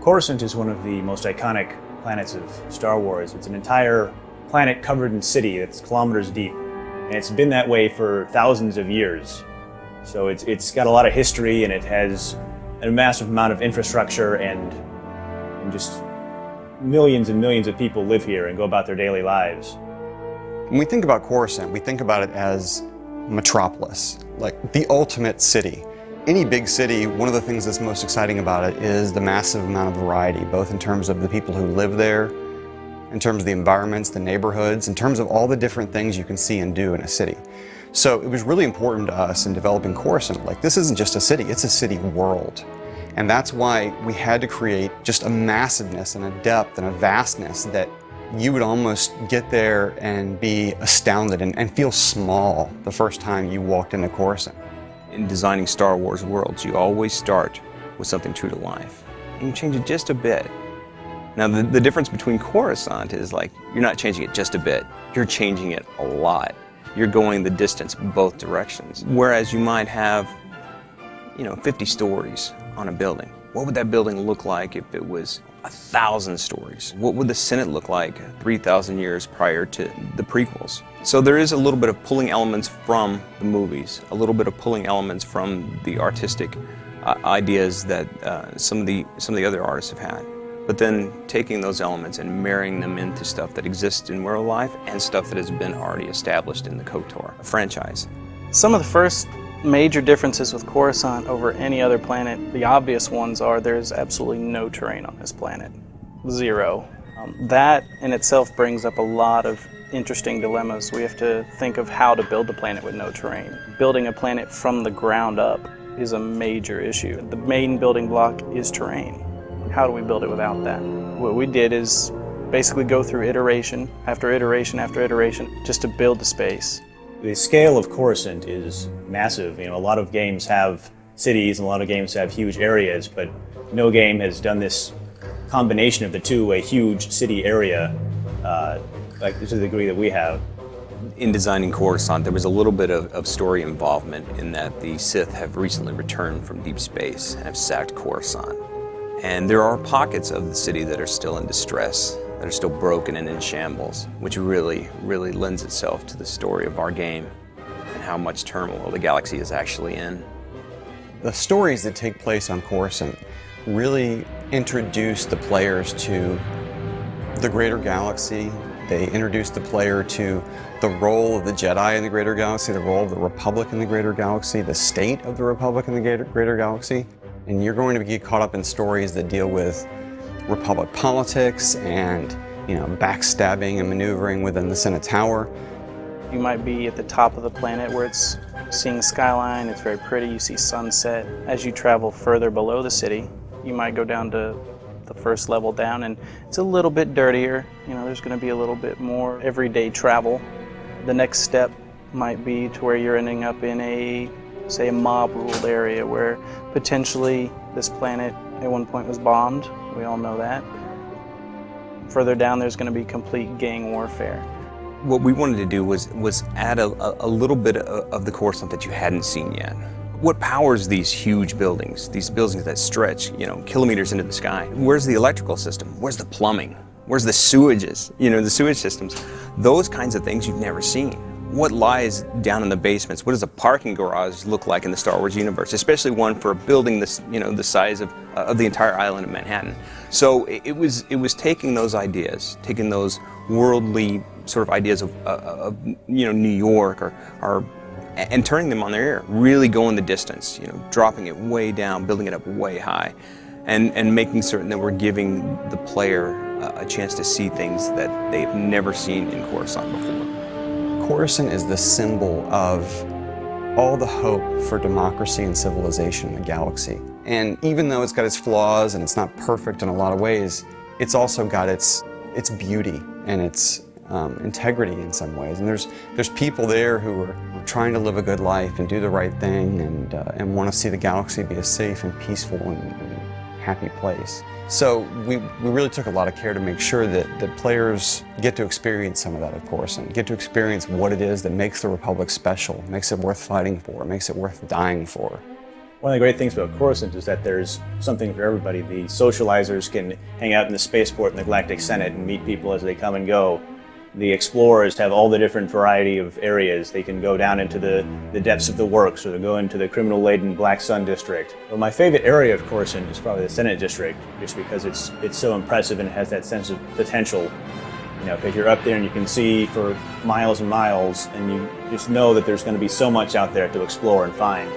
Coruscant is one of the most iconic planets of Star Wars. It's an entire planet covered in city that's kilometers deep, and it's been that way for thousands of years. So it's got a lot of history, and it has a massive amount of infrastructure, and just millions and millions of people live here and go about their daily lives. When we think about Coruscant, we think about it as metropolis, like the ultimate city. Any big city, one of the things that's most exciting about it is the massive amount of variety, both in terms of the people who live there, in terms of the environments, the neighborhoods, in terms of all the different things you can see and do in a city. So it was really important to us in developing Coruscant. Like, this isn't just a city, it's a city world. And that's why we had to create just a massiveness and a depth and a vastness that you would almost get there and be astounded and feel small the first time you walked into Coruscant. In designing Star Wars worlds, you always start with something true to life. And you change it just a bit. Now, the difference between Coruscant is, like, you're not changing it just a bit, you're changing it a lot. You're going the distance both directions. Whereas you might have, 50 stories on a building. What would that building look like if it was 1,000 stories? What would the Senate look like 3,000 years prior to the prequels? So there is a little bit of pulling elements from the movies, a little bit of pulling elements from the artistic ideas that some of the other artists have had. But then taking those elements and marrying them into stuff that exists in real life and stuff that has been already established in the KOTOR franchise. Some of the first major differences with Coruscant over any other planet, the obvious ones are there's absolutely no terrain on this planet. Zero. That in itself brings up a lot of interesting dilemmas. We have to think of how to build a planet with no terrain. Building a planet from the ground up is a major issue. The main building block is terrain. How do we build it without that? What we did is basically go through iteration after iteration after iteration just to build the space. The scale of Coruscant is massive. A lot of games have cities and a lot of games have huge areas, but no game has done this combination of the two, a huge city area, like to the degree that we have. In designing Coruscant, there was a little bit of story involvement in that the Sith have recently returned from deep space and have sacked Coruscant. And there are pockets of the city that are still in distress, that are still broken and in shambles, which really, really lends itself to the story of our game and how much turmoil the galaxy is actually in. The stories that take place on Coruscant really introduce the players to the greater galaxy. They introduce the player to the role of the Jedi in the greater galaxy, the role of the Republic in the greater galaxy, the state of the Republic in the greater galaxy. And you're going to get caught up in stories that deal with Republic politics and, backstabbing and maneuvering within the Senate Tower. You might be at the top of the planet where it's seeing skyline, it's very pretty, you see sunset. As you travel further below the city, you might go down to the first level down and it's a little bit dirtier. There's going to be a little bit more everyday travel. The next step might be to where you're ending up in a mob-ruled area where potentially this planet at one point was bombed. We all know that. Further down, there's going to be complete gang warfare. What we wanted to do was add a little bit of the Coruscant that you hadn't seen yet. What powers these huge buildings, these buildings that stretch, kilometers into the sky? Where's the electrical system? Where's the plumbing? Where's the sewages? The sewage systems. Those kinds of things you've never seen. What lies down in the basements? What does a parking garage look like in the Star Wars universe, especially one for a building this, the size of the entire island of Manhattan? So it was taking those ideas, taking those worldly sort of ideas of New York and turning them on their ear, really going the distance, dropping it way down, building it up way high, and making certain that we're giving the player a chance to see things that they've never seen in Coruscant before. Coruscant is the symbol of all the hope for democracy and civilization in the galaxy. And even though it's got its flaws and it's not perfect in a lot of ways, it's also got its beauty and its integrity in some ways. And there's people there who are trying to live a good life and do the right thing and want to see the galaxy be a safe and peaceful and happy place. So we really took a lot of care to make sure that players get to experience some of that, of course, and get to experience what it is that makes the Republic special, makes it worth fighting for, makes it worth dying for. One of the great things about Coruscant is that there's something for everybody. The socializers can hang out in the spaceport in the Galactic Senate and meet people as they come and go. The explorers have all the different variety of areas. They can go down into the depths of the works, or they go into the criminal-laden Black Sun district. Well, my favorite area of Coruscant is probably the Senate district, just because it's so impressive and it has that sense of potential. You know, because you're up there and you can see for miles and miles, and you just know that there's going to be so much out there to explore and find.